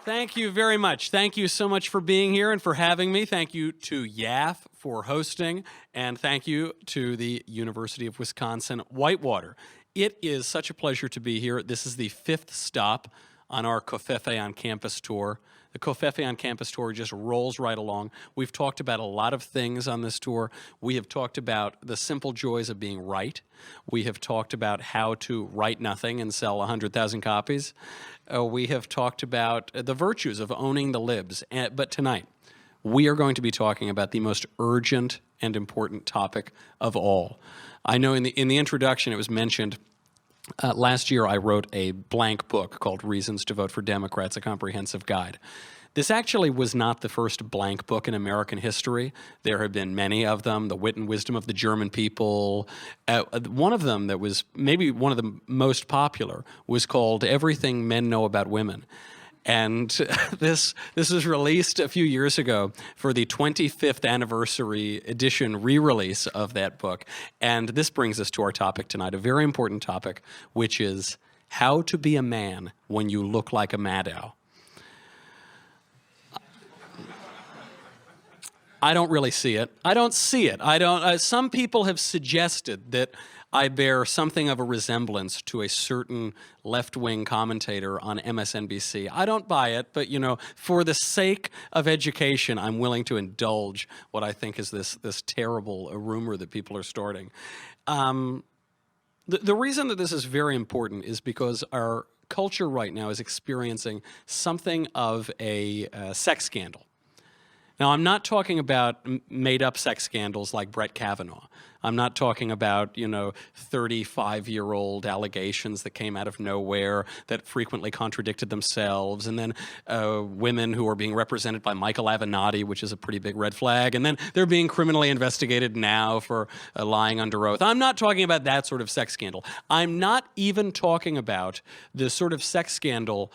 Thank you very much. Thank you so much for being here and for having me. Thank you to YAF for hosting, and thank you to the University of Wisconsin-Whitewater. It is such a pleasure to be here. This is the 5th stop on our Covfefe on Campus tour. The Covfefe on Campus tour just rolls right along. We've talked about a lot of things on this tour. We have talked about the simple joys of being right. We have talked about how to write nothing and sell 100,000 copies. We have talked about the virtues of owning the libs. But tonight, we are going to be talking about the most urgent and important topic of all. I know in the introduction it was mentioned last year I wrote a blank book called Reasons to Vote for Democrats, a Comprehensive Guide. This actually was not the first blank book in American history. There have been many of them, The Wit and Wisdom of the German People. One of them that was maybe one of the most popular was called Everything Men Know About Women. And this was released a few years ago for the 25th anniversary edition re-release of that book. And this brings us to our topic tonight, a very important topic, which is how to be a man when you look like a Maddow. I don't really see it. I don't see it. Some people have suggested that I bear something of a resemblance to a certain left-wing commentator on MSNBC. I don't buy it, but, you know, for the sake of education, I'm willing to indulge what I think is this terrible rumor that people are starting. The reason that this is very important is because our culture right now is experiencing something of a sex scandal. Now, I'm not talking about made-up sex scandals like Brett Kavanaugh. I'm not talking about, 35-year-old allegations that came out of nowhere that frequently contradicted themselves, and then women who are being represented by Michael Avenatti, which is a pretty big red flag, and then they're being criminally investigated now for lying under oath. I'm not talking about that sort of sex scandal. I'm not even talking about the sort of sex scandal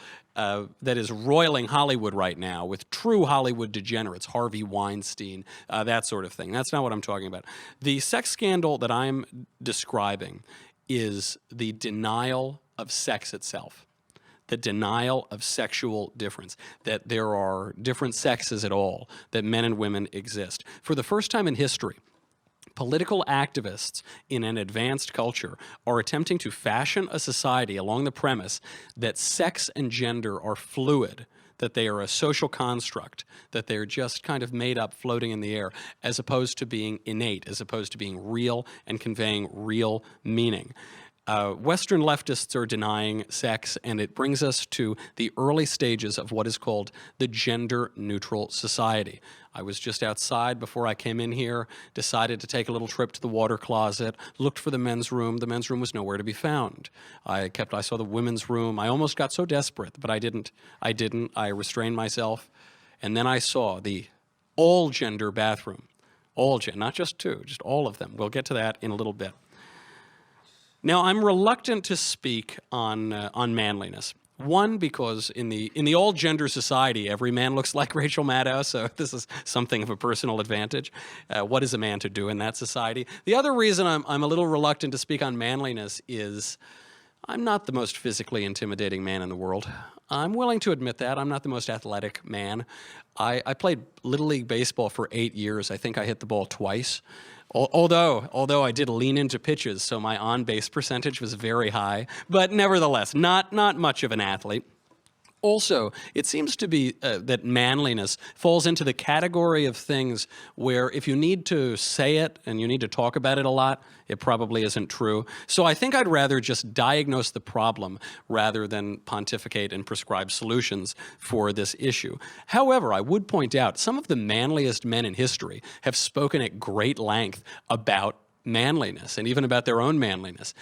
that is roiling Hollywood right now with true Hollywood degenerates, Harvey Weinstein, that sort of thing. That's not what I'm talking about. The sex scandal that I'm describing is the denial of sex itself, the denial of sexual difference, that there are different sexes at all, that men and women exist. For the first time in history, political activists in an advanced culture are attempting to fashion a society along the premise that sex and gender are fluid, that they are a social construct, that they're just kind of made up floating in the air, as opposed to being innate, as opposed to being real and conveying real meaning. Western leftists are denying sex, and it brings us to the early stages of what is called the gender-neutral society. I was just outside before I came in here, decided to take a little trip to the water closet, looked for the men's room. The men's room was nowhere to be found. I saw the women's room. I almost got so desperate, but I didn't. I restrained myself. And then I saw the all-gender bathroom. Not just two, just all of them. We'll get to that in a little bit. Now, I'm reluctant to speak on manliness. One, because in the all-gender society, every man looks like Rachel Maddow, so this is something of a personal advantage. What is a man to do in that society? The other reason I'm a little reluctant to speak on manliness is I'm not the most physically intimidating man in the world. I'm willing to admit that. I'm not the most athletic man. I played Little League Baseball for 8 years. I think I hit the ball twice. Although I did lean into pitches, so my on-base percentage was very high, but nevertheless, not much of an athlete. Also, it seems to be that manliness falls into the category of things where if you need to say it and you need to talk about it a lot, it probably isn't true. So I think I'd rather just diagnose the problem rather than pontificate and prescribe solutions for this issue. However, I would point out some of the manliest men in history have spoken at great length about manliness and even about their own manliness.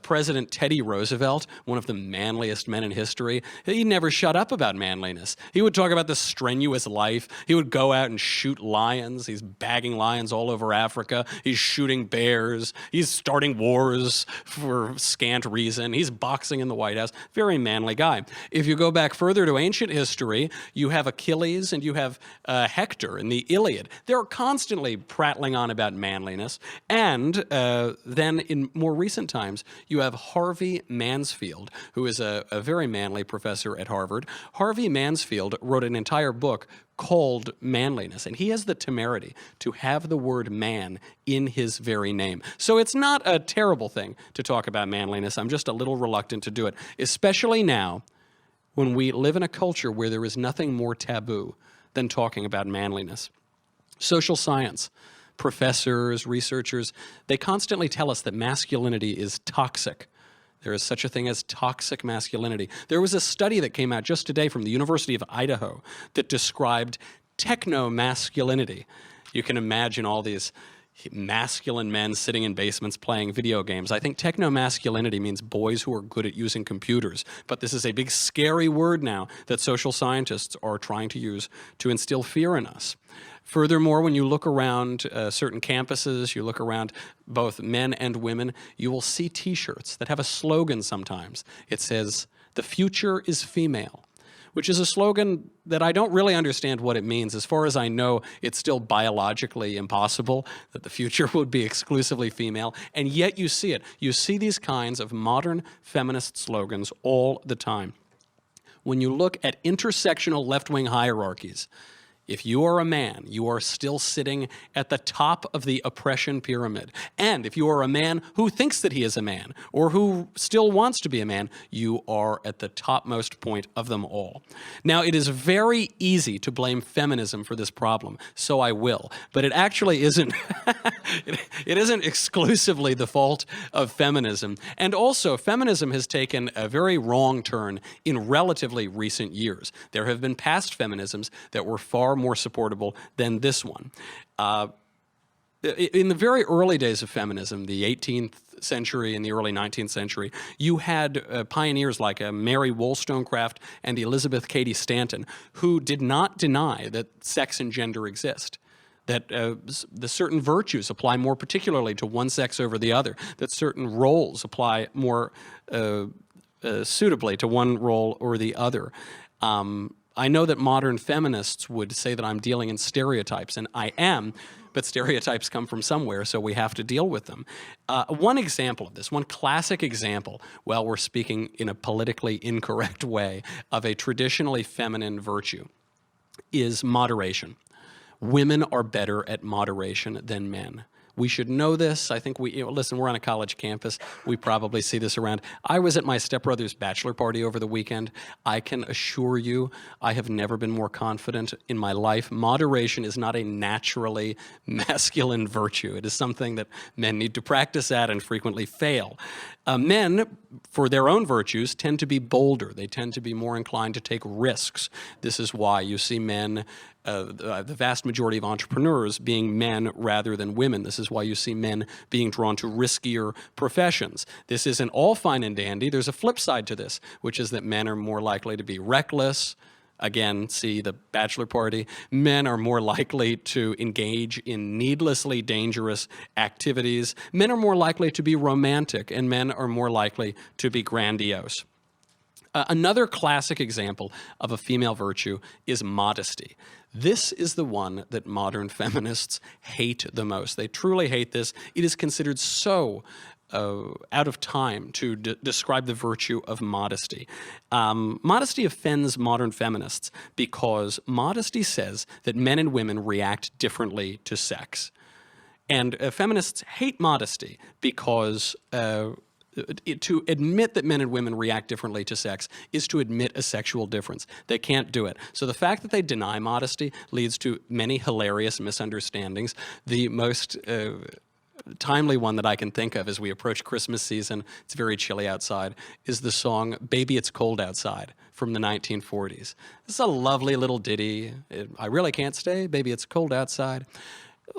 President Teddy Roosevelt, one of the manliest men in history, he never shut up about manliness. He would talk about the strenuous life. He would go out and shoot lions. He's bagging lions all over Africa. He's shooting bears. He's starting wars for scant reason. He's boxing in the White House. Very manly guy. If you go back further to ancient history, you have Achilles and you have Hector in the Iliad. They're constantly prattling on about manliness, and And then in more recent times, you have Harvey Mansfield, who is a very manly professor at Harvard. Harvey Mansfield wrote an entire book called Manliness, and he has the temerity to have the word man in his very name. So it's not a terrible thing to talk about manliness. I'm just a little reluctant to do it, especially now when we live in a culture where there is nothing more taboo than talking about manliness. Social science, professors, researchers, they constantly tell us that masculinity is toxic. There is such a thing as toxic masculinity. There was a study that came out just today from the University of Idaho that described techno-masculinity. You can imagine all these masculine men sitting in basements playing video games. I think techno-masculinity means boys who are good at using computers. But this is a big scary word now that social scientists are trying to use to instill fear in us. Furthermore, when you look around certain campuses, you look around both men and women, you will see T-shirts that have a slogan sometimes. It says, "The future is female," which is a slogan that I don't really understand what it means. As far as I know, it's still biologically impossible that the future would be exclusively female, and yet you see it. You see these kinds of modern feminist slogans all the time. When you look at intersectional left-wing hierarchies, if you are a man, you are still sitting at the top of the oppression pyramid. And if you are a man who thinks that he is a man, or who still wants to be a man, you are at the topmost point of them all. Now, it is very easy to blame feminism for this problem, so I will. But it actually isn't, it isn't exclusively the fault of feminism. And also, feminism has taken a very wrong turn in relatively recent years. There have been past feminisms that were far more supportable than this one. In the very early days of feminism, the 18th century and the early 19th century, you had pioneers like Mary Wollstonecraft and Elizabeth Cady Stanton, who did not deny that sex and gender exist, that the certain virtues apply more particularly to one sex over the other, that certain roles apply more suitably to one role or the other. I know that modern feminists would say that I'm dealing in stereotypes, and I am, but stereotypes come from somewhere, so we have to deal with them. One example of this, one classic example, while we're speaking in a politically incorrect way, of a traditionally feminine virtue is moderation. Women are better at moderation than men. We should know this. I think listen, we're on a college campus. We probably see this around. I was at my stepbrother's bachelor party over the weekend. I can assure you, I have never been more confident in my life. Moderation is not a naturally masculine virtue. It is something that men need to practice at and frequently fail. Men, for their own virtues, tend to be bolder. They tend to be more inclined to take risks. This is why you see men, the vast majority of entrepreneurs being men rather than women. This is why you see men being drawn to riskier professions. This isn't all fine and dandy. There's a flip side to this, which is that men are more likely to be reckless. Again, see the bachelor party. Men are more likely to engage in needlessly dangerous activities. Men are more likely to be romantic, and men are more likely to be grandiose. Another classic example of a female virtue is modesty. This is the one that modern feminists hate the most. They truly hate this. It is considered so out of time to describe the virtue of modesty. Modesty offends modern feminists because modesty says that men and women react differently to sex. And feminists hate modesty because to admit that men and women react differently to sex is to admit a sexual difference. They can't do it. So the fact that they deny modesty leads to many hilarious misunderstandings. The most timely one that I can think of as we approach Christmas season, it's very chilly outside, is the song "Baby It's Cold Outside" from the 1940s. This is a lovely little ditty. I really can't stay, baby, it's cold outside.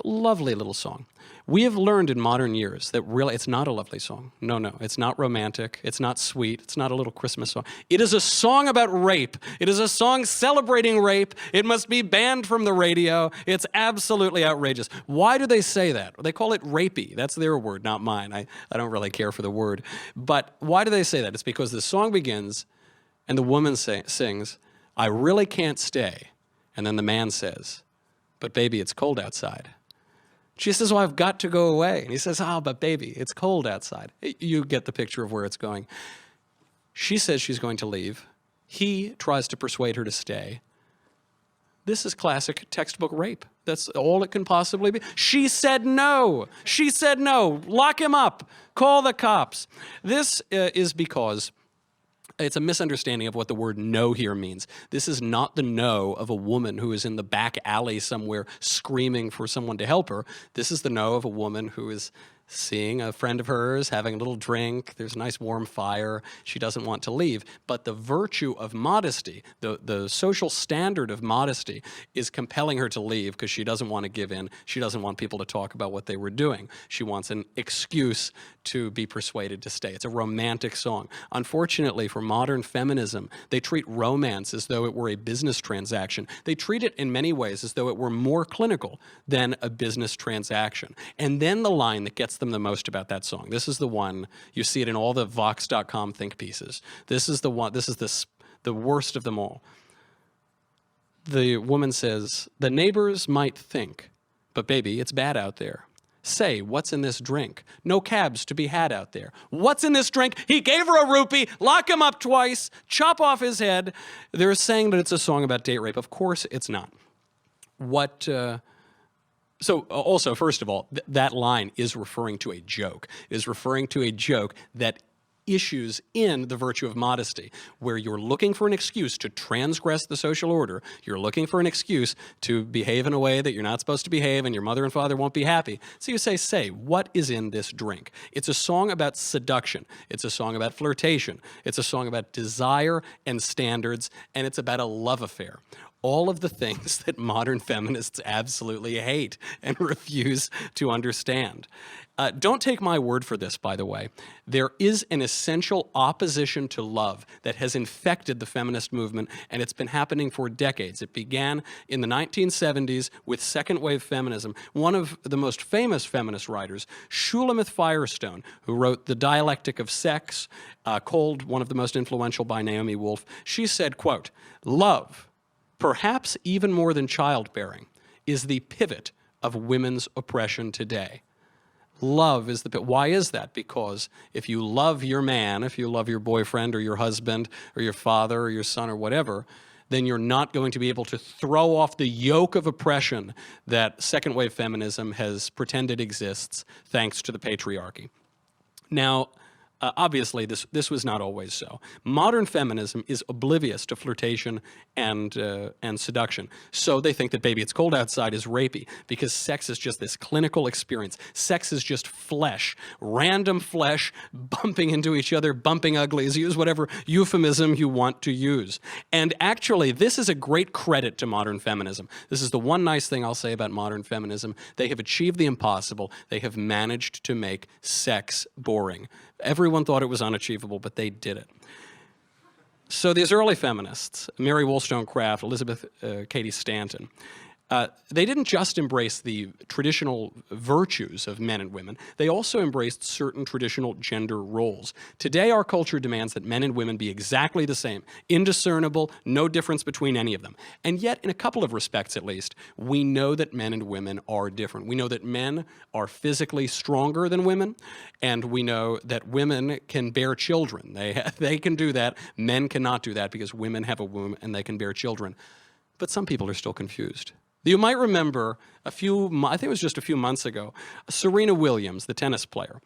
Lovely little song. We have learned in modern years that really it's not a lovely song. No, it's not romantic. It's not sweet. It's not a little Christmas song. It is a song about rape. It is a song celebrating rape. It must be banned from the radio. It's absolutely outrageous. Why do they say that? They call it rapey. That's their word, not mine. I don't really care for the word. But why do they say that? It's because the song begins and the woman sings, "I really can't stay." And then the man says, "But baby, it's cold outside." She says, well, I've got to go away. And he says, oh, but baby, it's cold outside. You get the picture of where it's going. She says she's going to leave. He tries to persuade her to stay. This is classic textbook rape. That's all it can possibly be. She said no. She said no. Lock him up. Call the cops. This is because it's a misunderstanding of what the word no here means. This is not the no of a woman who is in the back alley somewhere screaming for someone to help her. This is the no of a woman who is seeing a friend of hers, having a little drink, there's a nice warm fire, she doesn't want to leave. But the virtue of modesty, the social standard of modesty, is compelling her to leave because she doesn't want to give in. She doesn't want people to talk about what they were doing. She wants an excuse to be persuaded to stay. It's a romantic song. Unfortunately, for modern feminism, they treat romance as though it were a business transaction. They treat it in many ways as though it were more clinical than a business transaction. And then the line that gets them the most about that song. This is the one, you see it in all the Vox.com think pieces. This is the one, this is the worst of them all. The woman says, the neighbors might think, but baby, it's bad out there. Say, what's in this drink? No cabs to be had out there. What's in this drink? He gave her a rupee, lock him up twice, chop off his head. They're saying that it's a song about date rape. Of course it's not. So also, first of all, that line is referring to a joke. It is referring to a joke that issues in the virtue of modesty, where you're looking for an excuse to transgress the social order. You're looking for an excuse to behave in a way that you're not supposed to behave, and your mother and father won't be happy. So you say, what is in this drink? It's a song about seduction. It's a song about flirtation. It's a song about desire and standards, and it's about a love affair. All of the things that modern feminists absolutely hate and refuse to understand. Don't take my word for this, by the way. There is an essential opposition to love that has infected the feminist movement, and it's been happening for decades. It began in the 1970s with second-wave feminism. One of the most famous feminist writers, Shulamith Firestone, who wrote The Dialectic of Sex, called one of the most influential by Naomi Wolf, she said, quote, love, perhaps even more than childbearing, is the pivot of women's oppression today. Love is the pivot. Why is that? Because if you love your man, if you love your boyfriend or your husband or your father or your son or whatever, then you're not going to be able to throw off the yoke of oppression that second-wave feminism has pretended exists thanks to the patriarchy. Now, obviously, this was not always so. Modern feminism is oblivious to flirtation and seduction. So they think that baby, it's cold outside is rapey because sex is just this clinical experience. Sex is just flesh, random flesh bumping into each other, bumping uglies. Use whatever euphemism you want to use. And actually, this is a great credit to modern feminism. This is the one nice thing I'll say about modern feminism. They have achieved the impossible. They have managed to make sex boring. Everyone thought it was unachievable, but they did it. So these early feminists, Mary Wollstonecraft, Elizabeth Cady Stanton, they didn't just embrace the traditional virtues of men and women, they also embraced certain traditional gender roles. Today, our culture demands that men and women be exactly the same, indiscernible, no difference between any of them. And yet, in a couple of respects at least, we know that men and women are different. We know that men are physically stronger than women, and we know that women can bear children. They can do that. Men cannot do that because women have a womb and they can bear children. But some people are still confused. You might remember I think it was just a few months ago, Serena Williams, the tennis player.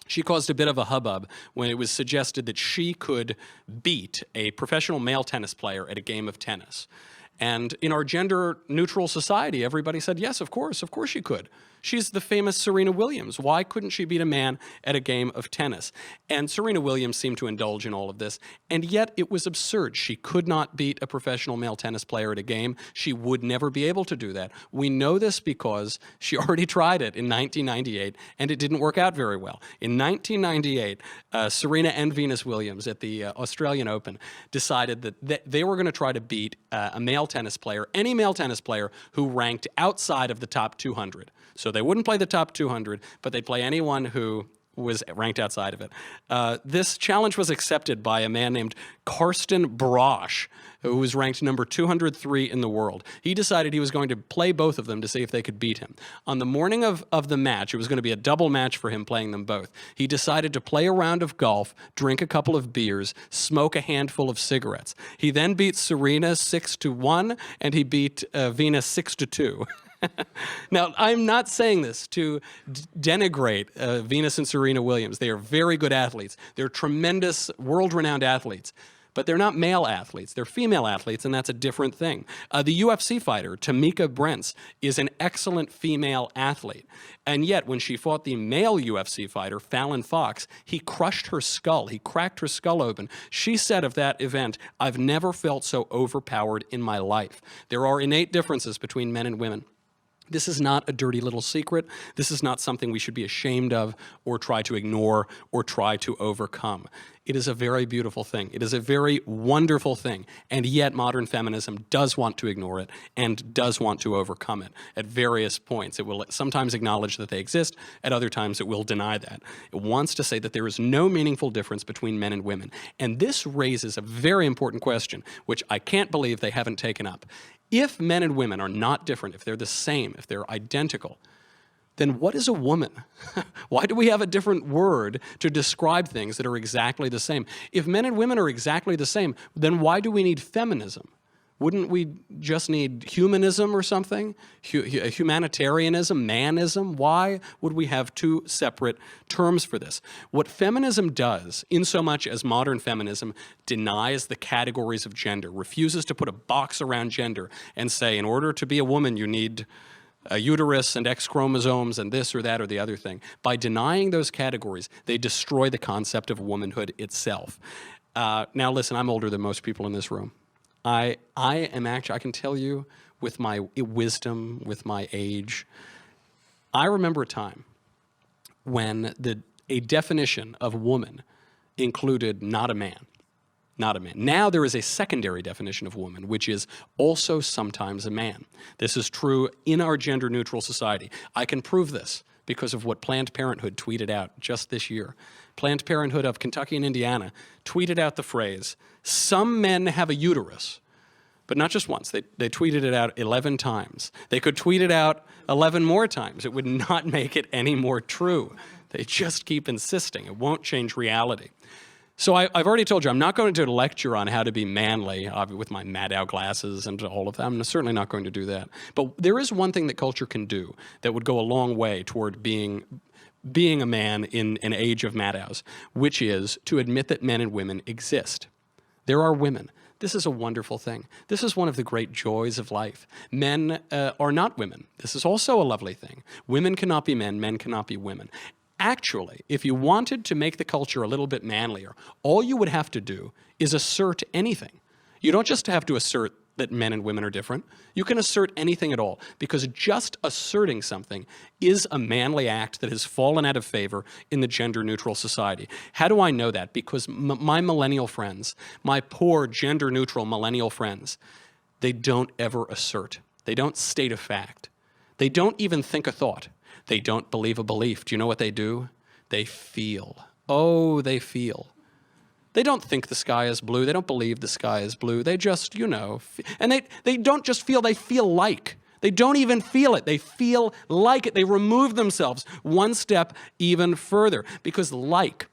She caused a bit of a hubbub when it was suggested that she could beat a professional male tennis player at a game of tennis. And in our gender-neutral society, everybody said, yes, of course she could. She's the famous Serena Williams. Why couldn't she beat a man at a game of tennis? And Serena Williams seemed to indulge in all of this, and yet it was absurd. She could not beat a professional male tennis player at a game. She would never be able to do that. We know this because she already tried it in 1998, and it didn't work out very well. In 1998, Serena and Venus Williams at the Australian Open decided that they were going to try to beat a male tennis player, any male tennis player who ranked outside of the top 200. So they wouldn't play the top 200, but they'd play anyone who was ranked outside of it. This challenge was accepted by a man named Karsten Brosch, who was ranked number 203 in the world. He decided he was going to play both of them to see if they could beat him. On the morning of the match, it was going to be a double match for him playing them both. He decided to play a round of golf, drink a couple of beers, smoke a handful of cigarettes. He then beat Serena 6-1, and he beat Venus 6-2. Now, I'm not saying this to denigrate Venus and Serena Williams. They are very good athletes. They're tremendous, world-renowned athletes. But they're not male athletes. They're female athletes, and that's a different thing. The UFC fighter, Tamika Brents, is an excellent female athlete. And yet, when she fought the male UFC fighter, Fallon Fox, he crushed her skull. He cracked her skull open. She said of that event, "I've never felt so overpowered in my life." There are innate differences between men and women. This is not a dirty little secret. This is not something we should be ashamed of or try to ignore or try to overcome. It is a very beautiful thing. It is a very wonderful thing. And yet modern feminism does want to ignore it and does want to overcome it at various points. It will sometimes acknowledge that they exist. At other times, it will deny that. It wants to say that there is no meaningful difference between men and women. And this raises a very important question, which I can't believe they haven't taken up. If men and women are not different, if they're the same, if they're identical, then what is a woman? Why do we have a different word to describe things that are exactly the same? If men and women are exactly the same, then why do we need feminism? Wouldn't we just need humanism or something? Humanitarianism, manism? Why would we have two separate terms for this? What feminism does, in so much as modern feminism denies the categories of gender, refuses to put a box around gender and say, in order to be a woman, you need a uterus and X chromosomes and this or that or the other thing. By denying those categories, they destroy the concept of womanhood itself. Now listen, I'm older than most people in this room. I am actually, I can tell you with my wisdom, with my age, I remember a time when a definition of woman included not a man. Not a man. Now there is a secondary definition of woman, which is also sometimes a man. This is true in our gender-neutral society. I can prove this because of what Planned Parenthood tweeted out just this year. Planned Parenthood of Kentucky and Indiana tweeted out the phrase, "Some men have a uterus," but not just once. They tweeted it out 11 times. They could tweet it out 11 more times. It would not make it any more true. They just keep insisting. It won't change reality. So I've already told you, I'm not going to lecture on how to be manly with my Maddow glasses and all of that. I'm certainly not going to do that. But there is one thing that culture can do that would go a long way toward being a man in an age of Maddows, which is to admit that men and women exist. There are women. This is a wonderful thing. This is one of the great joys of life. Men are not women. This is also a lovely thing. Women cannot be men. Men cannot be women. Actually, if you wanted to make the culture a little bit manlier, all you would have to do is assert anything. You don't just have to assert that men and women are different. You can assert anything at all, because just asserting something is a manly act that has fallen out of favor in the gender-neutral society. How do I know that? Because my millennial friends, my poor gender-neutral millennial friends, they don't ever assert. They don't state a fact. They don't even think a thought. They don't believe a belief. Do you know what they do? They feel. Oh, they feel. They don't think the sky is blue. They don't believe the sky is blue. They just, and they don't just feel, they feel like. They don't even feel it. They feel like it. They remove themselves one step even further, because like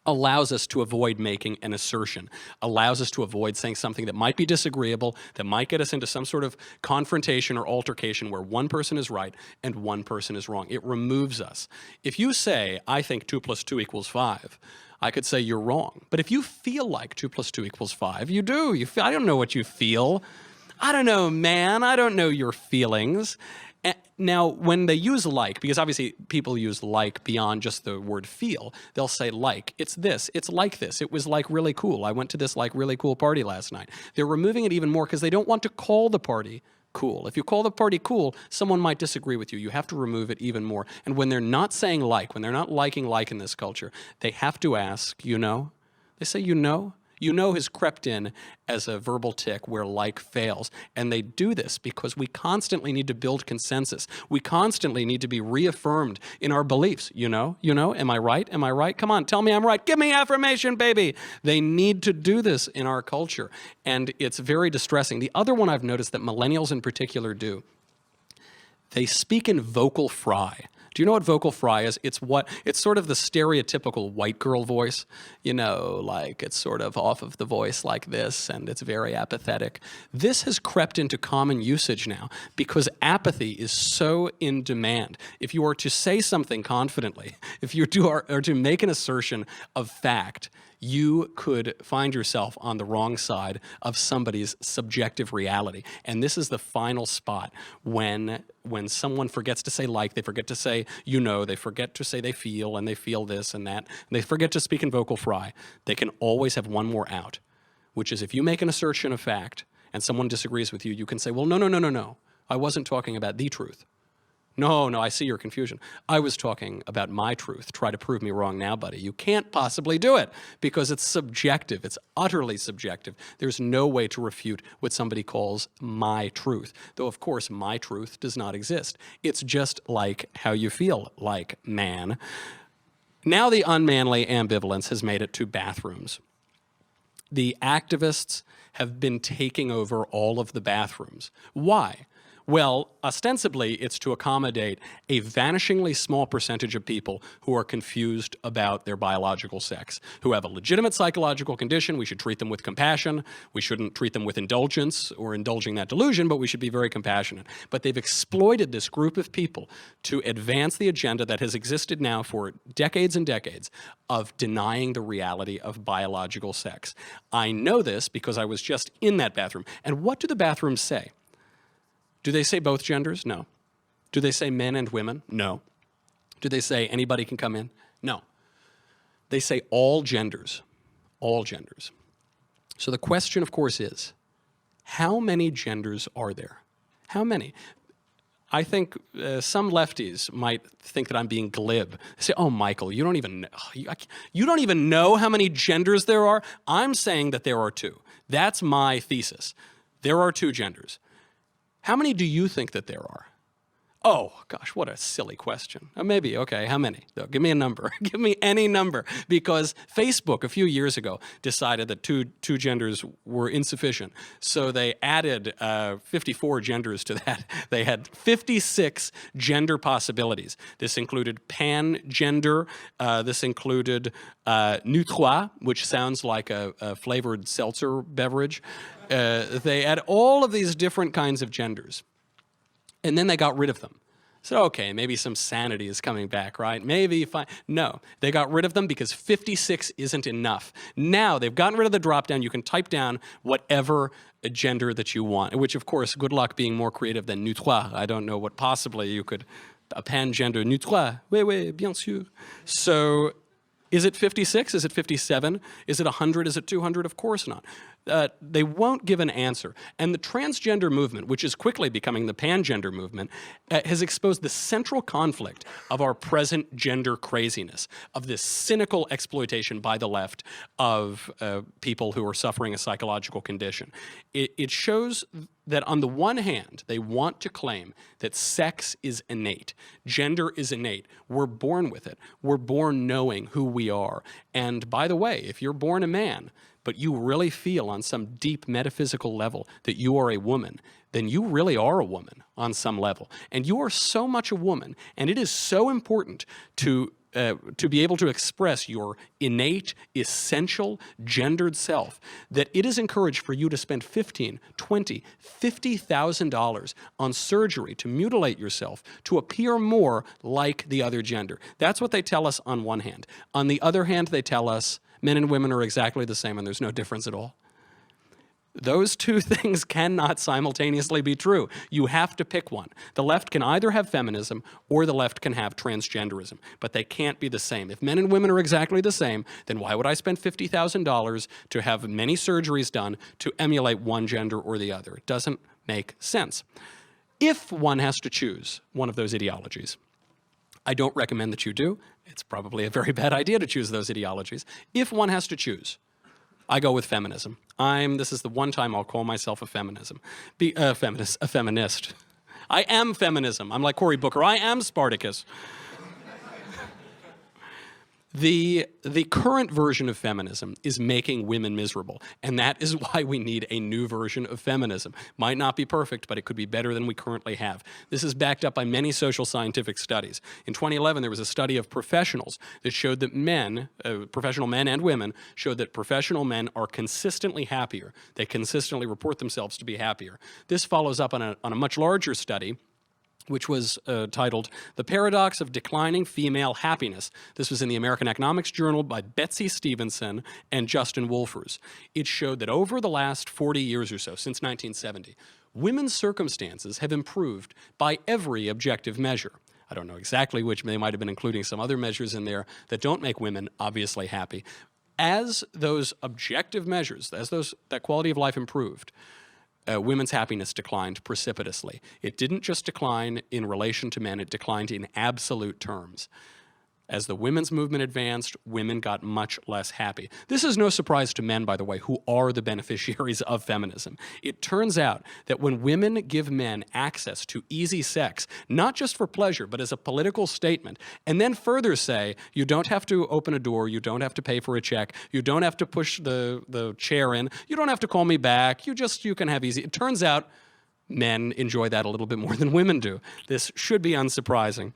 allows us to avoid making an assertion, allows us to avoid saying something that might be disagreeable, that might get us into some sort of confrontation or altercation where one person is right and one person is wrong. It removes us. If you say, I think 2 + 2 = 5, I could say you're wrong. But if you feel like 2 + 2 = 5, you do. I don't know what you feel. I don't know, man. I don't know your feelings. Now, when they use like, because obviously people use like beyond just the word feel, they'll say like, it's this, it's like this, it was like really cool. I went to this like really cool party last night. They're removing it even more because they don't want to call the party cool. If you call the party cool, someone might disagree with you. You have to remove it even more. And when they're not saying like, when they're not liking like in this culture, they have to ask, They say, You know has crept in as a verbal tick where like fails. And they do this because we constantly need to build consensus. We constantly need to be reaffirmed in our beliefs. You know, am I right? Am I right? Come on, tell me I'm right. Give me affirmation, baby. They need to do this in our culture. And it's very distressing. The other one I've noticed that millennials in particular do, they speak in vocal fry. Do you know what vocal fry is? It's sort of the stereotypical white girl voice, like it's sort of off of the voice like this, and it's very apathetic. This has crept into common usage now because apathy is so in demand. If you are to say something confidently, if you are to make an assertion of fact, you could find yourself on the wrong side of somebody's subjective reality. And this is the final spot when someone forgets to say like, they forget to say they forget to say they feel, and they feel this and that, and they forget to speak in vocal fry. They can always have one more out, which is if you make an assertion of fact and someone disagrees with you, you can say, well, no. I wasn't talking about the truth. No, I see your confusion. I was talking about my truth. Try to prove me wrong now, buddy. You can't possibly do it because it's subjective. It's utterly subjective. There's no way to refute what somebody calls my truth. Though, of course, my truth does not exist. It's just like how you feel like man. Now the unmanly ambivalence has made it to bathrooms. The activists have been taking over all of the bathrooms. Why? Well, ostensibly, it's to accommodate a vanishingly small percentage of people who are confused about their biological sex, who have a legitimate psychological condition. We should treat them with compassion. We shouldn't treat them with indulgence or indulging that delusion, but we should be very compassionate. But they've exploited this group of people to advance the agenda that has existed now for decades and decades of denying the reality of biological sex. I know this because I was just in that bathroom. And what do the bathrooms say? Do they say both genders? No. Do they say men and women? No. Do they say anybody can come in? No. They say all genders. All genders. So the question, of course, is, how many genders are there? How many? I think some lefties might think that I'm being glib. They say, oh, Michael, you don't even know how many genders there are? I'm saying that there are two. That's my thesis. There are two genders. How many do you think that there are? Oh, gosh, what a silly question. Maybe, okay, how many? No, give me a number. Give me any number. Because Facebook a few years ago decided that two genders were insufficient. So they added 54 genders to that. They had 56 gender possibilities. This included pan-gender. This included neutrois, which sounds like a flavored seltzer beverage. They had all of these different kinds of genders. And then they got rid of them. So, okay, maybe some sanity is coming back, right? Maybe fine. No, they got rid of them because 56 isn't enough. Now they've gotten rid of the drop-down. You can type down whatever gender that you want, which, of course, good luck being more creative than neutrois. I don't know what possibly you could, a pan-gender neutrois. Oui, bien sûr. So is it 56? Is it 57? Is it 100? Is it 200? Of course not. They won't give an answer. And the transgender movement, which is quickly becoming the pangender movement, has exposed the central conflict of our present gender craziness, of this cynical exploitation by the left of people who are suffering a psychological condition. It shows that on the one hand, they want to claim that sex is innate, gender is innate, we're born with it, we're born knowing who we are. And by the way, if you're born a man, but you really feel on some deep metaphysical level that you are a woman, then you really are a woman on some level. And you are so much a woman, and it is so important to be able to express your innate, essential, gendered self, that it is encouraged for you to spend $15,000, $20,000, $50,000 on surgery to mutilate yourself to appear more like the other gender. That's what they tell us on one hand. On the other hand, they tell us men and women are exactly the same and there's no difference at all. Those two things cannot simultaneously be true. You have to pick one. The left can either have feminism or the left can have transgenderism, but they can't be the same. If men and women are exactly the same, then why would I spend $50,000 to have many surgeries done to emulate one gender or the other? It doesn't make sense. If one has to choose one of those ideologies, I don't recommend that you do. It's probably a very bad idea to choose those ideologies. If one has to choose, I go with feminism. This is the one time I'll call myself a feminist. I am feminism. I'm like Cory Booker. I am Spartacus. The current version of feminism is making women miserable, and that is why we need a new version of feminism. Might not be perfect, but it could be better than we currently have. This is backed up by many social scientific studies. In 2011, there was a study of professionals that showed that professional men and women, showed that professional men are consistently happier. They consistently report themselves to be happier. This follows up on a much larger study, which was titled The Paradox of Declining Female Happiness. This was in the American Economics Journal by Betsy Stevenson and Justin Wolfers. It showed that over the last 40 years or so, since 1970, women's circumstances have improved by every objective measure. I don't know exactly which. They might have been including some other measures in there that don't make women obviously happy. As those objective measures, that quality of life improved, women's happiness declined precipitously. It didn't just decline in relation to men, it declined in absolute terms. As the women's movement advanced, women got much less happy. This is no surprise to men, by the way, who are the beneficiaries of feminism. It turns out that when women give men access to easy sex, not just for pleasure, but as a political statement, and then further say, you don't have to open a door, you don't have to pay for a check, you don't have to push the chair in, you don't have to call me back, you can have easy. It turns out men enjoy that a little bit more than women do. This should be unsurprising.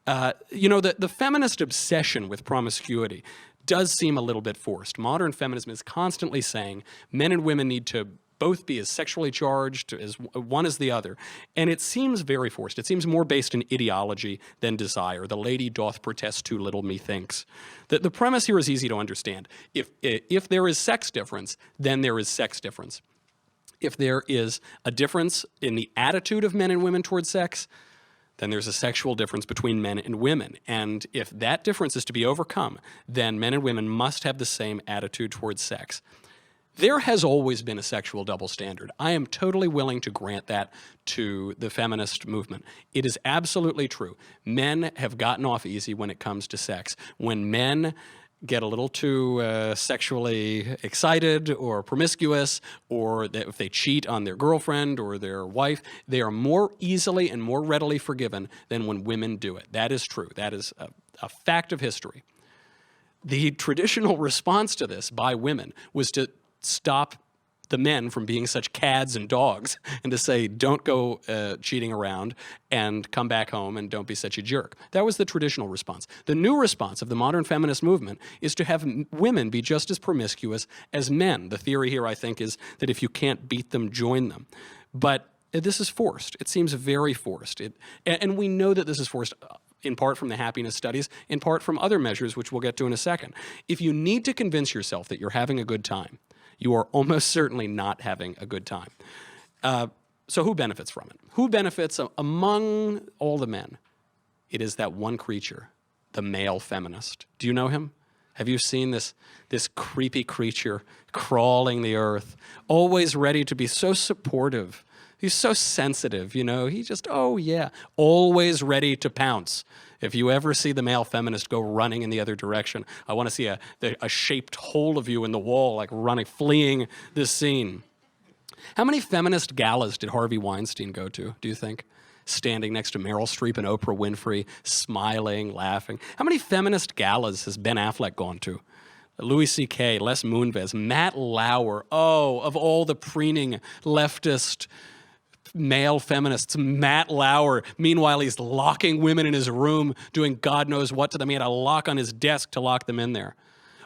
The feminist obsession with promiscuity does seem a little bit forced. Modern feminism is constantly saying men and women need to both be as sexually charged as one as the other. And it seems very forced. It seems more based in ideology than desire. The lady doth protest too little, methinks. The premise here is easy to understand. If there is sex difference, then there is sex difference. If there is a difference in the attitude of men and women towards sex, then there's a sexual difference between men and women. And if that difference is to be overcome, then men and women must have the same attitude towards sex. There has always been a sexual double standard. I am totally willing to grant that to the feminist movement. It is absolutely true. Men have gotten off easy when it comes to sex. When men get a little too sexually excited or promiscuous, or that if they cheat on their girlfriend or their wife, they are more easily and more readily forgiven than when women do it. That is true. That is a fact of history. The traditional response to this by women was to stop the men from being such cads and dogs, and to say, don't go cheating around and come back home and don't be such a jerk. That was the traditional response. The new response of the modern feminist movement is to have women be just as promiscuous as men. The theory here, I think, is that if you can't beat them, join them. But this is forced. It seems very forced. And we know that this is forced in part from the happiness studies, in part from other measures, which we'll get to in a second. If you need to convince yourself that you're having a good time, you are almost certainly not having a good time. So who benefits from it? Who benefits among all the men? It is that one creature, the male feminist. Do you know him? Have you seen this creepy creature crawling the earth, always ready to be so supportive? He's so sensitive, he just, oh yeah, always ready to pounce. If you ever see the male feminist go running in the other direction, I want to see a shaped hole of you in the wall, like running, fleeing this scene. How many feminist galas did Harvey Weinstein go to, do you think? Standing next to Meryl Streep and Oprah Winfrey, smiling, laughing. How many feminist galas has Ben Affleck gone to? Louis C.K., Les Moonves, Matt Lauer, of all the preening leftist male feminists, Matt Lauer. Meanwhile, he's locking women in his room, doing God knows what to them. He had a lock on his desk to lock them in there.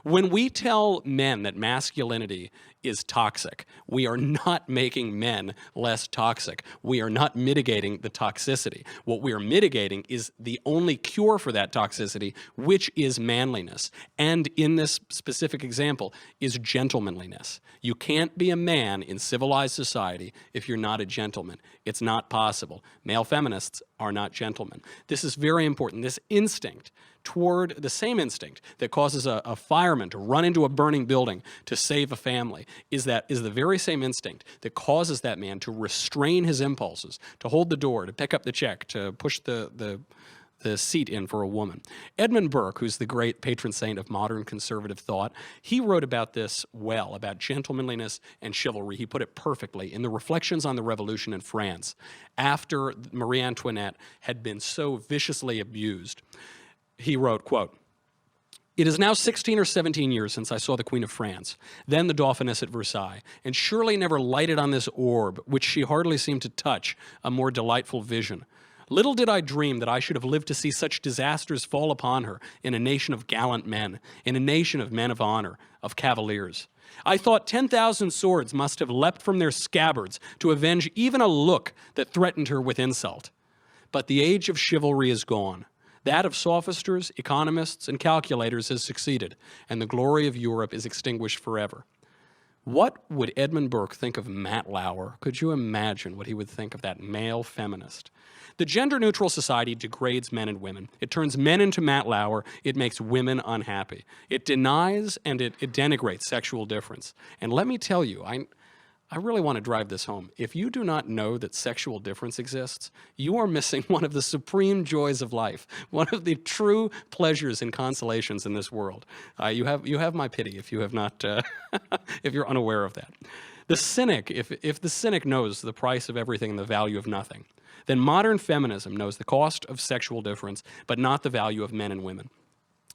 When we tell men that masculinity is toxic, we are not making men less toxic. We are not mitigating the toxicity. What we are mitigating is the only cure for that toxicity, which is manliness. And in this specific example, is gentlemanliness. You can't be a man in civilized society if you're not a gentleman. It's not possible. Male feminists are not gentlemen. This is very important. This instinct toward the same instinct that causes a fireman to run into a burning building to save a family is the very same instinct that causes that man to restrain his impulses, to hold the door, to pick up the check, to push the the seat in for a woman. Edmund Burke, who's the great patron saint of modern conservative thought, he wrote about this well, about gentlemanliness and chivalry. He put it perfectly in the Reflections on the Revolution in France, after Marie Antoinette had been so viciously abused. He wrote, quote, "It is now 16 or 17 years since I saw the Queen of France, then the Dauphiness at Versailles, and surely never lighted on this orb, which she hardly seemed to touch, a more delightful vision. Little did I dream that I should have lived to see such disasters fall upon her in a nation of gallant men, in a nation of men of honor, of cavaliers. I thought 10,000 swords must have leapt from their scabbards to avenge even a look that threatened her with insult. But the age of chivalry is gone. That of sophisters, economists, and calculators has succeeded, and the glory of Europe is extinguished forever." What would Edmund Burke think of Matt Lauer? Could you imagine what he would think of that male feminist? The gender-neutral society degrades men and women. It turns men into Matt Lauer. It makes women unhappy. It denies and it denigrates sexual difference. And let me tell you, I really want to drive this home. If you do not know that sexual difference exists, you are missing one of the supreme joys of life, one of the true pleasures and consolations in this world. You have my pity if you have not, if you're unaware of that. The cynic, if the cynic knows the price of everything and the value of nothing, then modern feminism knows the cost of sexual difference, but not the value of men and women.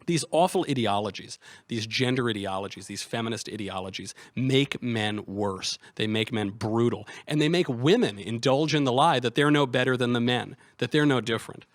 These awful ideologies, these gender ideologies, these feminist ideologies make men worse. They make men brutal. And they make women indulge in the lie that they're no better than the men, that they're no different.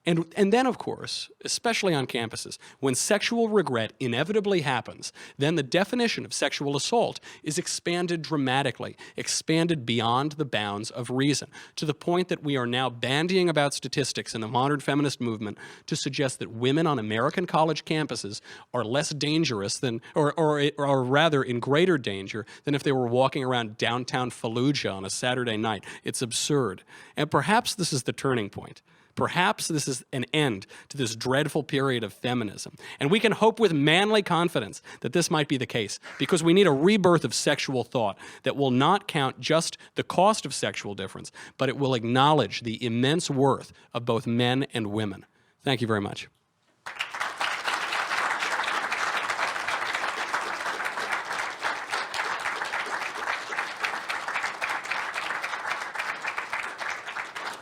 And then, of course, especially on campuses, when sexual regret inevitably happens, then the definition of sexual assault is expanded dramatically, expanded beyond the bounds of reason, to the point that we are now bandying about statistics in the modern feminist movement to suggest that women on American college campuses are less dangerous than, or rather in greater danger than if they were walking around downtown Fallujah on a Saturday night. It's absurd. And perhaps this is the turning point. Perhaps this is an end to this dreadful period of feminism. And we can hope with manly confidence that this might be the case, because we need a rebirth of sexual thought that will not count just the cost of sexual difference, but it will acknowledge the immense worth of both men and women. Thank you very much.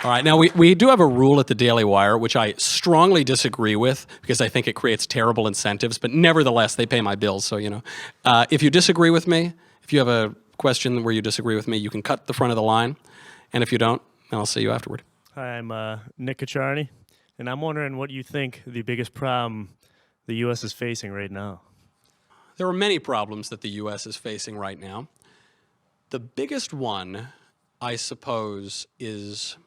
All right, now we do have a rule at the Daily Wire, which I strongly disagree with because I think it creates terrible incentives, but nevertheless, they pay my bills, so, you know. If you disagree with me, if you have a question where you disagree with me, you can cut the front of the line, and if you don't, then I'll see you afterward. Hi, I'm Nick Kacharny, and I'm wondering what you think the biggest problem the U.S. is facing right now. There are many problems that the U.S. is facing right now. The biggest one, I suppose, is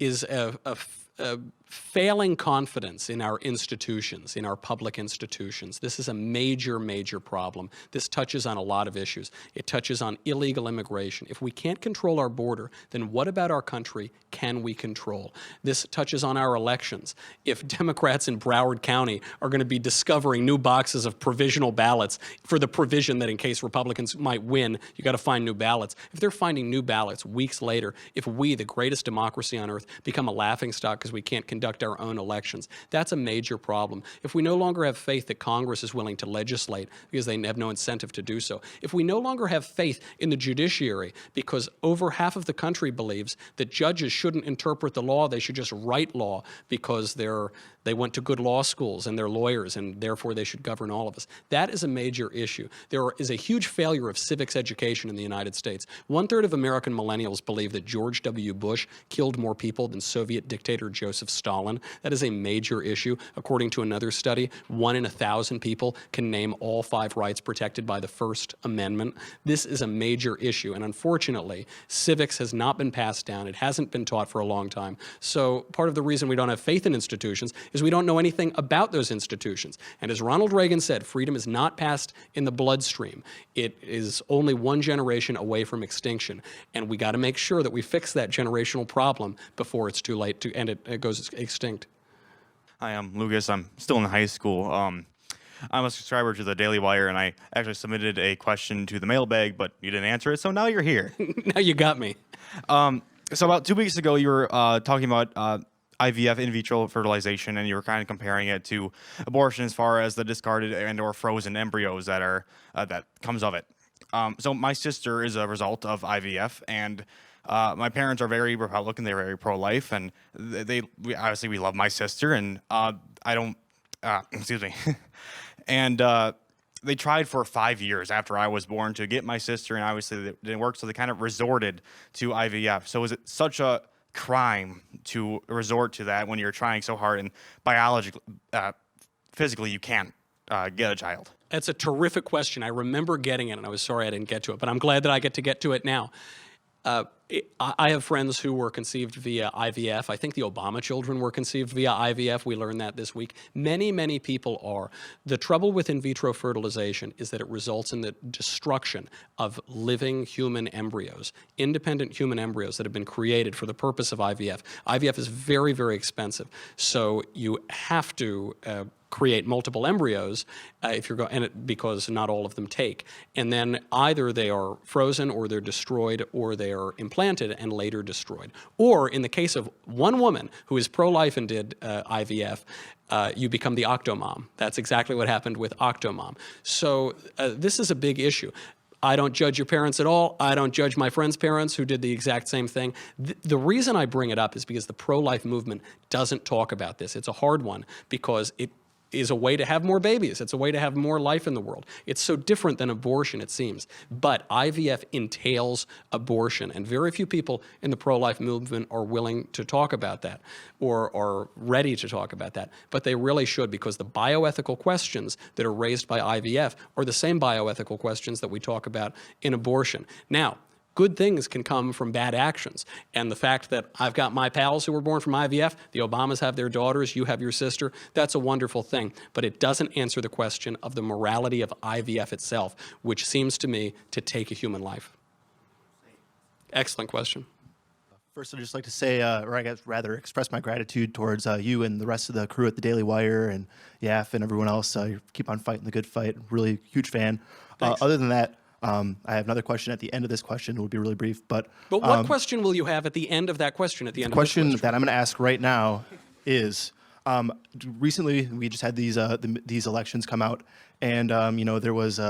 a failing confidence in our institutions, in our public institutions. This is a major, major problem. This touches on a lot of issues. It touches on illegal immigration. If we can't control our border, then what about our country can we control? This touches on our elections. If Democrats in Broward County are going to be discovering new boxes of provisional ballots for the provision that in case Republicans might win, you got to find new ballots. If they're finding new ballots weeks later, if we, the greatest democracy on earth, become a laughingstock because we can't conduct our own elections, that's a major problem. If we no longer have faith that Congress is willing to legislate because they have no incentive to do so, if we no longer have faith in the judiciary because over half of the country believes that judges shouldn't interpret the law, they should just write law because they went to good law schools and they're lawyers and therefore they should govern all of us. That is a major issue. There is a huge failure of civics education in the United States. 1/3 of American millennials believe that George W. Bush killed more people than Soviet dictator Joseph Stalin. That is a major issue. According to another study, 1 in 1,000 people can name all 5 rights protected by the First Amendment. This is a major issue, and unfortunately, civics has not been passed down. It hasn't been taught for a long time. So part of the reason we don't have faith in institutions is we don't know anything about those institutions. And as Ronald Reagan said, freedom is not passed in the bloodstream. It is only one generation away from extinction, and we got to make sure that we fix that generational problem before it's too late and it goes extinct. Hi, I'm Lucas. I'm still in high school. I'm a subscriber to the Daily Wire, and I actually submitted a question to the mailbag, but you didn't answer it, so now you're here. Now you got me. So about 2 weeks ago, you were talking about IVF, in vitro fertilization, and you were kind of comparing it to abortion as far as the discarded and/or frozen embryos that are that comes of it. So my sister is a result of IVF, and my parents are very Republican. They're very pro-life, and obviously we love my sister, and I don't. Excuse me, and. They tried for 5 years after I was born to get my sister, and obviously it didn't work, so they kind of resorted to IVF. So is it such a crime to resort to that when you're trying so hard and biologically, physically, you can't get a child? That's a terrific question. I remember getting it, and I was sorry I didn't get to it, but I'm glad that I get to it now. I have friends who were conceived via IVF. I think the Obama children were conceived via IVF. We learned that this week. Many, many people are. The trouble with in vitro fertilization is that it results in the destruction of living human embryos, independent human embryos that have been created for the purpose of IVF. IVF is very, very expensive. So you have to create multiple embryos if you're going, because not all of them take. And then either they are frozen or they're destroyed or they are implanted and later destroyed. Or in the case of one woman who is pro-life and did IVF, you become the octomom. That's exactly what happened with Octomom. So this is a big issue. I don't judge your parents at all. I don't judge my friends' parents who did the exact same thing. The reason I bring it up is because the pro-life movement doesn't talk about this. It's a hard one because it is a way to have more babies. It's a way to have more life in the world. It's so different than abortion, it seems. But IVF entails abortion, and very few people in the pro-life movement are willing to talk about that or are ready to talk about that. But they really should, because the bioethical questions that are raised by IVF are the same bioethical questions that we talk about in abortion. Now, good things can come from bad actions. And the fact that I've got my pals who were born from IVF, the Obamas have their daughters, you have your sister, that's a wonderful thing. But it doesn't answer the question of the morality of IVF itself, which seems to me to take a human life. Excellent question. First, I'd just like to say, or I guess rather express my gratitude towards you and the rest of the crew at the Daily Wire and YAF and everyone else. You keep on fighting the good fight. Really huge fan. Other than that, I have another question at the end of this question. It will be really brief, but what question will you have at the end of that question? At the end of this question that I'm going to ask right now is: recently we just had these elections come out, and there was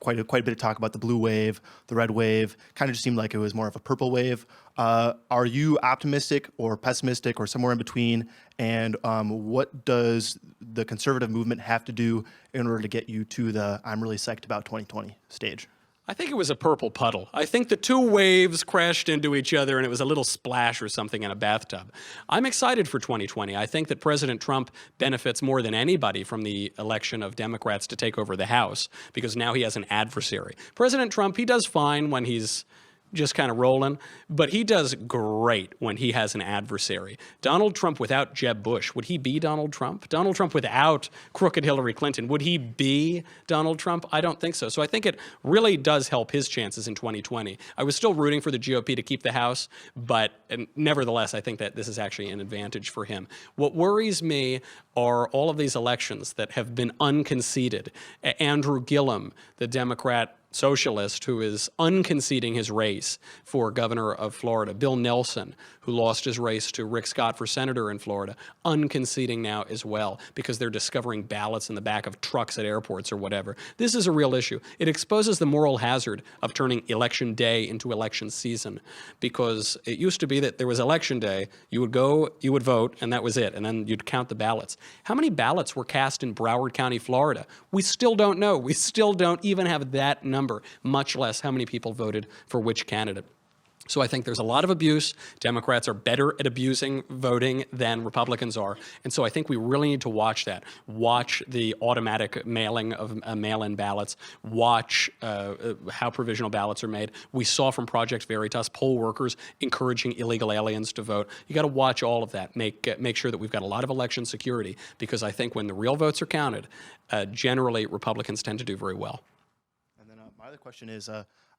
quite a bit of talk about the blue wave, the red wave. Kind of just seemed like it was more of a purple wave. Are you optimistic or pessimistic or somewhere in between? And what does the conservative movement have to do in order to get you to the "I'm really psyched about 2020" stage? I think it was a purple puddle. I think the two waves crashed into each other and it was a little splash or something in a bathtub. I'm excited for 2020. I think that President Trump benefits more than anybody from the election of Democrats to take over the House, because now he has an adversary. President Trump, he does fine when he's just kind of rolling, but he does great when he has an adversary. Donald Trump without Jeb Bush, would he be Donald Trump? Donald Trump without crooked Hillary Clinton, would he be Donald Trump? I don't think so. So I think it really does help his chances in 2020. I was still rooting for the GOP to keep the House, but nevertheless, I think that this is actually an advantage for him. What worries me are all of these elections that have been unconceded. Andrew Gillum, the Democrat socialist who is unconceding his race for governor of Florida. Bill Nelson, who lost his race to Rick Scott for senator in Florida, unconceding now as well because they're discovering ballots in the back of trucks at airports or whatever. This is a real issue. It exposes the moral hazard of turning election day into election season, because it used to be that there was election day, you would go, you would vote, and that was it, and then you'd count the ballots. How many ballots were cast in Broward County, Florida? We still don't know. We still don't even have that number, much less how many people voted for which candidate. So I think there's a lot of abuse. Democrats are better at abusing voting than Republicans are. And so I think we really need to watch that. Watch the automatic mailing of mail-in ballots. Watch how provisional ballots are made. We saw from Project Veritas poll workers encouraging illegal aliens to vote. You got to watch all of that. Make sure that we've got a lot of election security, because I think when the real votes are counted, generally Republicans tend to do very well. And then my other question is,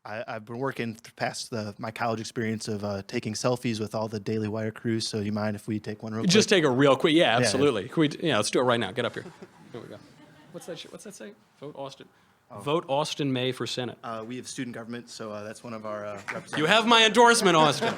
I've been working past my college experience of taking selfies with all the Daily Wire crews. So you mind if we take one real quick? Just take a real quick. Yeah, absolutely. Yeah. Can we, let's do it right now. Get up here. Here we go. What's that say? Vote Austin. Vote Austin May for Senate. We have student government, so that's one of our representatives. You have my endorsement, Austin.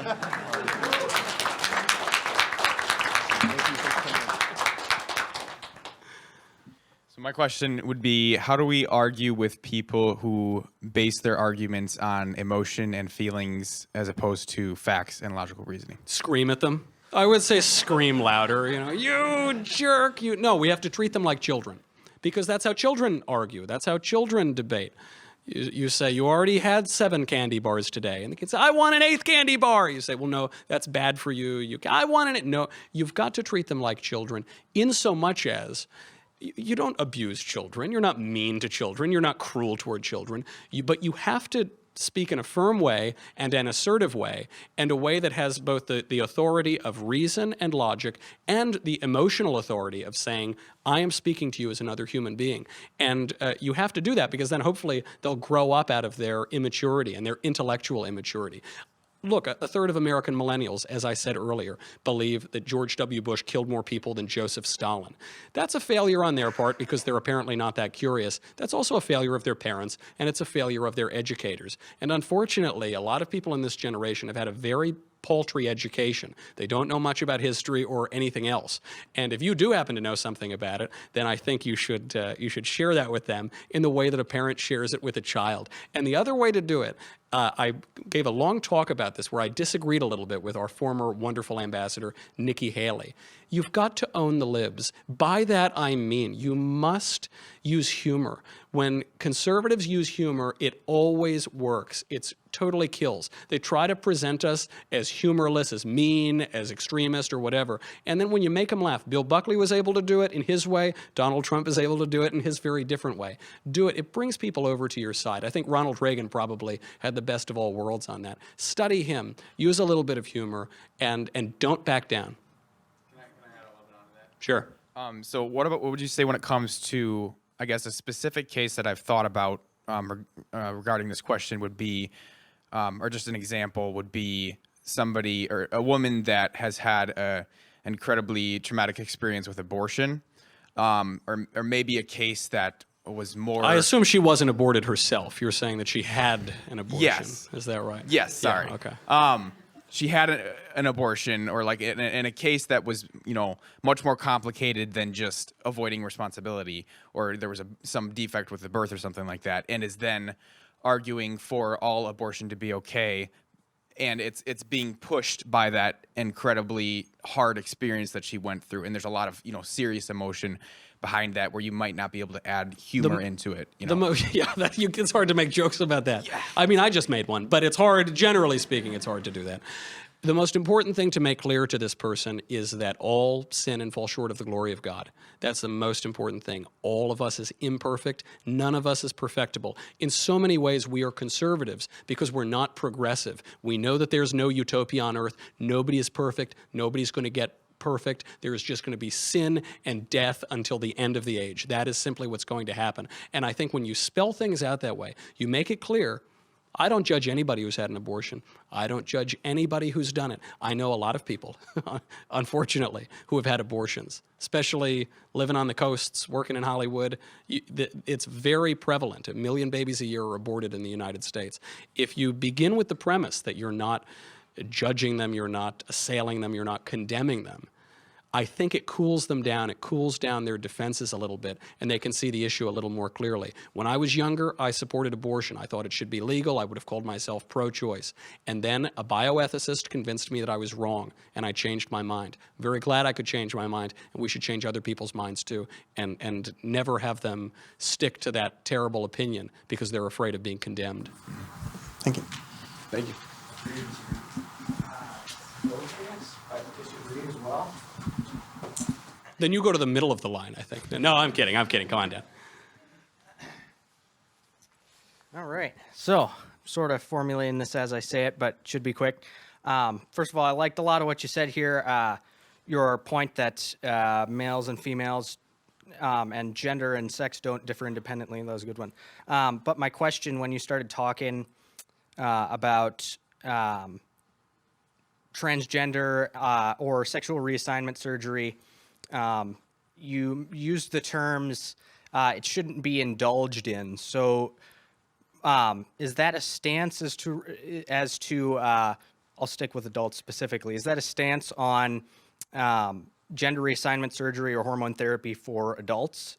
So my question would be, how do we argue with people who base their arguments on emotion and feelings as opposed to facts and logical reasoning? Scream at them. I would say scream louder, you jerk, No, we have to treat them like children, because that's how children argue. That's how children debate. You say, you already had 7 candy bars today. And the kid says, I want an 8th candy bar. You say, well, no, that's bad for you. I want it. No, you've got to treat them like children, in so much as you don't abuse children. You're not mean to children. You're not cruel toward children. But you have to speak in a firm way and an assertive way, and a way that has both the authority of reason and logic and the emotional authority of saying, I am speaking to you as another human being. And you have to do that, because then hopefully they'll grow up out of their immaturity and their intellectual immaturity. Look, a third of American millennials, as I said earlier, believe that George W. Bush killed more people than Joseph Stalin. That's a failure on their part, because they're apparently not that curious. That's also a failure of their parents, and it's a failure of their educators. And unfortunately, a lot of people in this generation have had a very paltry education. They don't know much about history or anything else. And if you do happen to know something about it, then I think you should share that with them in the way that a parent shares it with a child. And the other way to do it, I gave a long talk about this where I disagreed a little bit with our former wonderful ambassador, Nikki Haley. You've got to own the libs. By that I mean you must use humor. When conservatives use humor, it always works. It totally kills. They try to present us as humorless, as mean, as extremist, or whatever. And then when you make them laugh, Bill Buckley was able to do it in his way. Donald Trump is able to do it in his very different way. Do it. It brings people over to your side. I think Ronald Reagan probably had the best of all worlds on that. Study him. Use a little bit of humor, and don't back down. Can I add a little bit on that? Sure. So what would you say when it comes to, I guess, a specific case that I've thought about regarding this question would be, or just an example would be somebody or a woman that has had an incredibly traumatic experience with abortion, or maybe a case that was more. I assume she wasn't aborted herself. You're saying that she had an abortion. Yes. Is that right? Yes. Sorry. Yeah, okay. She had an abortion, or like in a case that was, much more complicated than just avoiding responsibility, or there was some defect with the birth or something like that, and is then arguing for all abortion to be okay, and it's being pushed by that incredibly hard experience that she went through, and there's a lot of serious emotion behind that, where you might not be able to add humor into it. It's hard to make jokes about that. Yeah. I mean, I just made one, but it's hard, generally speaking, it's hard to do that. The most important thing to make clear to this person is that all sin and fall short of the glory of God. That's the most important thing. All of us is imperfect. None of us is perfectible. In so many ways, we are conservatives because we're not progressive. We know that there's no utopia on earth. Nobody is perfect. Nobody's going to get perfect. There is just going to be sin and death until the end of the age. That is simply what's going to happen. And I think when you spell things out that way, you make it clear. I don't judge anybody who's had an abortion. I don't judge anybody who's done it. I know a lot of people, unfortunately, who have had abortions, especially living on the coasts, working in Hollywood. It's very prevalent. 1 million babies a year are aborted in the United States. If you begin with the premise that you're not judging them, you're not assailing them, you're not condemning them, I think it cools them down. It cools down their defenses a little bit, and they can see the issue a little more clearly. When I was younger, I supported abortion. I thought it should be legal. I would have called myself pro-choice. And then a bioethicist convinced me that I was wrong, and I changed my mind. I'm very glad I could change my mind, and we should change other people's minds too, and never have them stick to that terrible opinion because they're afraid of being condemned. Thank you. Thank you. I disagree as well. Then you go to the middle of the line, I think. No, I'm kidding. Come on down. All right. So, sort of formulating this as I say it, but should be quick. First of all, I liked a lot of what you said here. Your point that males and females and gender and sex don't differ independently. That was a good one. But my question, when you started talking about transgender or sexual reassignment surgery, you used the terms it shouldn't be indulged in. So is that a stance as to I'll stick with adults specifically. Is that a stance on gender reassignment surgery or hormone therapy for adults?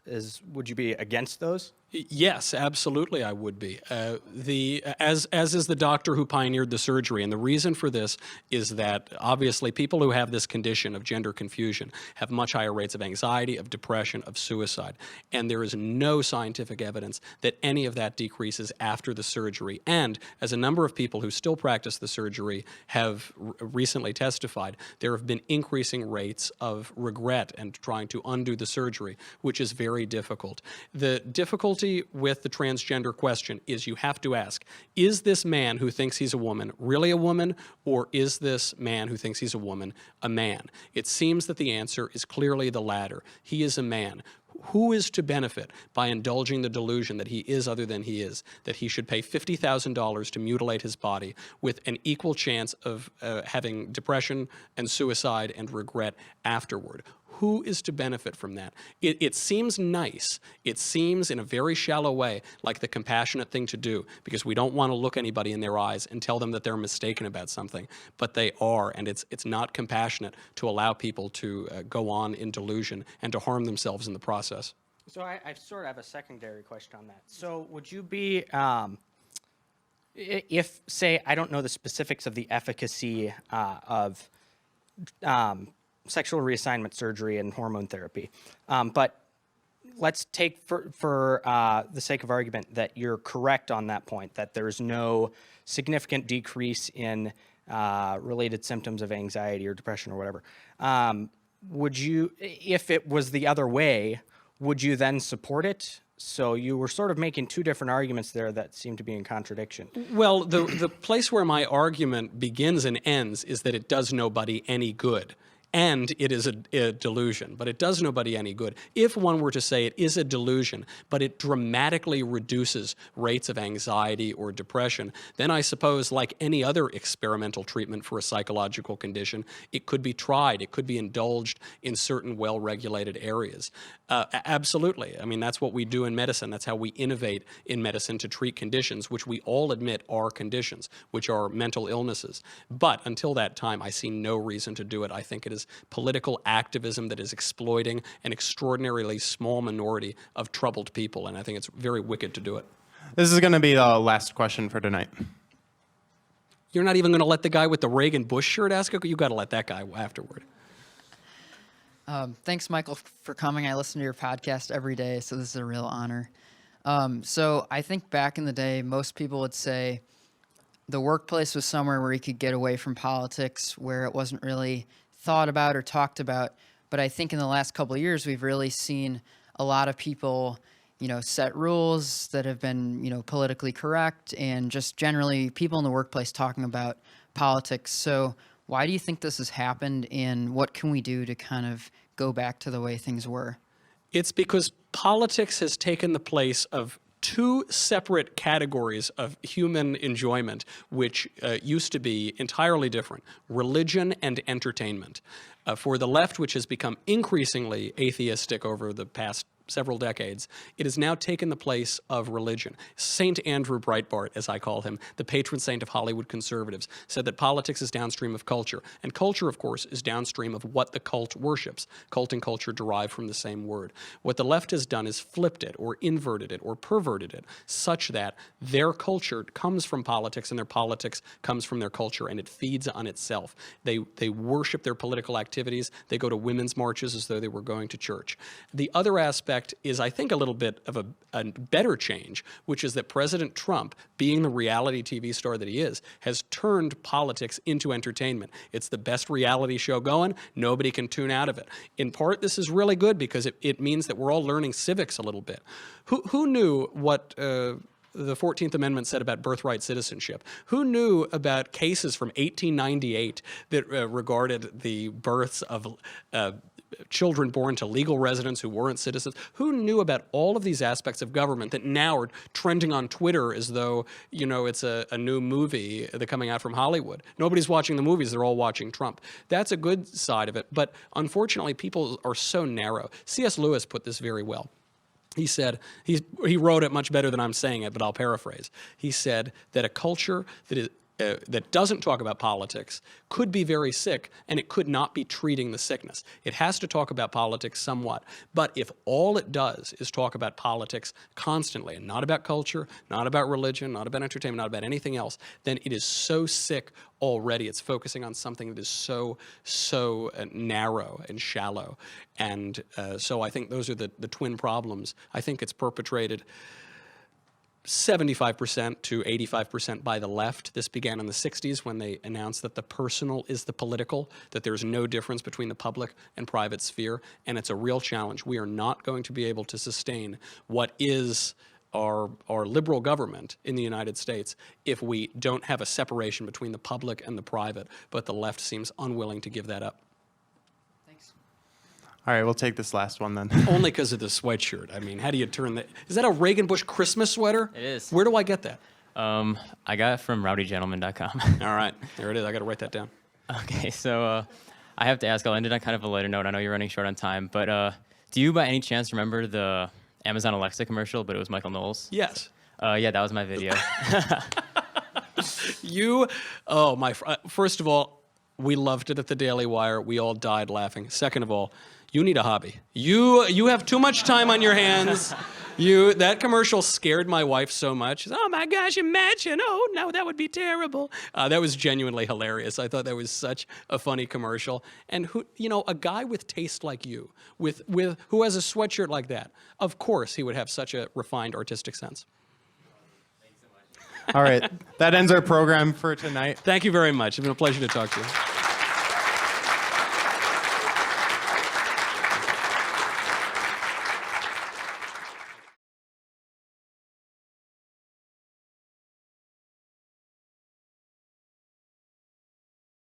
Would you be against those? Yes, absolutely, I would be. As is the doctor who pioneered the surgery, and the reason for this is that obviously people who have this condition of gender confusion have much higher rates of anxiety, of depression, of suicide, and there is no scientific evidence that any of that decreases after the surgery. And as a number of people who still practice the surgery have recently testified, there have been increasing rates of regret and trying to undo the surgery, which is very difficult. The difficulty with the transgender question is you have to ask, is this man who thinks he's a woman really a woman, or is this man who thinks he's a woman a man? It seems that the answer is clearly the latter. He is a man. Who is to benefit by indulging the delusion that he is other than he is, that he should pay $50,000 to mutilate his body with an equal chance of having depression and suicide and regret afterward? Who is to benefit from that? It seems nice. It seems in a very shallow way like the compassionate thing to do, because we don't want to look anybody in their eyes and tell them that they're mistaken about something, but they are, and it's not compassionate to allow people to go on in delusion and to harm themselves in the process. So I sort of have a secondary question on that. So would you be, if, say, I don't know the specifics of the efficacy of sexual reassignment surgery and hormone therapy, but let's take for the sake of argument that you're correct on that point, that there's no significant decrease in related symptoms of anxiety or depression or whatever. Would you, if it was the other way, would you then support it? So you were sort of making two different arguments there that seem to be in contradiction. Well, the place where my argument begins and ends is that it does nobody any good. And it is a delusion, but it does nobody any good. If one were to say it is a delusion, but it dramatically reduces rates of anxiety or depression, then I suppose, like any other experimental treatment for a psychological condition, it could be tried. It could be indulged in certain well-regulated areas. Absolutely. I mean, that's what we do in medicine. That's how we innovate in medicine to treat conditions, which we all admit are conditions, which are mental illnesses. But until that time, I see no reason to do it. I think it is political activism that is exploiting an extraordinarily small minority of troubled people, and I think it's very wicked to do it. This is going to be the last question for tonight. You're not even going to let the guy with the Reagan Bush shirt ask? You got to let that guy afterward. Thanks, Michael, for coming. I listen to your podcast every day, so this is a real honor. So I think back in the day, most people would say the workplace was somewhere where you could get away from politics, where it wasn't really thought about or talked about. But I think in the last couple of years, we've really seen a lot of people, set rules that have been, politically correct, and just generally people in the workplace talking about politics. So why do you think this has happened, and what can we do to kind of go back to the way things were? It's because politics has taken the place of two separate categories of human enjoyment, which used to be entirely different: religion and entertainment. For the left, which has become increasingly atheistic over the past several decades, it has now taken the place of religion. Saint Andrew Breitbart, as I call him, the patron saint of Hollywood conservatives, said that politics is downstream of culture. And culture, of course, is downstream of what the cult worships. Cult and culture derive from the same word. What the left has done is flipped it, or inverted it, or perverted it, such that their culture comes from politics, and their politics comes from their culture, and it feeds on itself. They worship their political activities. They go to women's marches as though they were going to church. The other aspect is, I think, a little bit of a better change, which is that President Trump, being the reality TV star that he is, has turned politics into entertainment. It's the best reality show going. Nobody can tune out of it. In part, this is really good because it means that we're all learning civics a little bit. Who knew what the 14th Amendment said about birthright citizenship? Who knew about cases from 1898 that regarded the births of children born to legal residents who weren't citizens? Who knew about all of these aspects of government that now are trending on Twitter as though, it's a new movie that's coming out from Hollywood? Nobody's watching the movies. They're all watching Trump. That's a good side of it. But unfortunately, people are so narrow. C.S. Lewis put this very well. He said, he wrote it much better than I'm saying it, but I'll paraphrase. He said that a culture that doesn't talk about politics could be very sick, and it could not be treating the sickness. It has to talk about politics somewhat. But if all it does is talk about politics constantly, and not about culture, not about religion, not about entertainment, not about anything else, then it is so sick already. It's focusing on something that is so narrow and shallow. And so I think those are the twin problems. I think it's perpetrated 75% to 85% by the left. This began in the 60s when they announced that the personal is the political, that there's no difference between the public and private sphere, and it's a real challenge. We are not going to be able to sustain what is our liberal government in the United States if we don't have a separation between the public and the private, but the left seems unwilling to give that up. All right, we'll take this last one then. Only because of the sweatshirt. I mean, how do you turn that? Is that a Reagan Bush Christmas sweater? It is. Where do I get that? I got it from rowdygentleman.com. All right, there it is. I got to write that down. Okay, so I have to ask, I'll end it on kind of a lighter note. I know you're running short on time, but do you by any chance remember the Amazon Alexa commercial, but it was Michael Knowles? Yes. Yeah, that was my video. First of all, we loved it at the Daily Wire. We all died laughing. Second of all, you need a hobby. You have too much time on your hands. That commercial scared my wife so much. Oh my gosh, imagine. Oh no, that would be terrible. That was genuinely hilarious. I thought that was such a funny commercial. And a guy with taste like you, who has a sweatshirt like that, of course he would have such a refined artistic sense. All right, that ends our program for tonight. Thank you very much. It's been a pleasure to talk to you.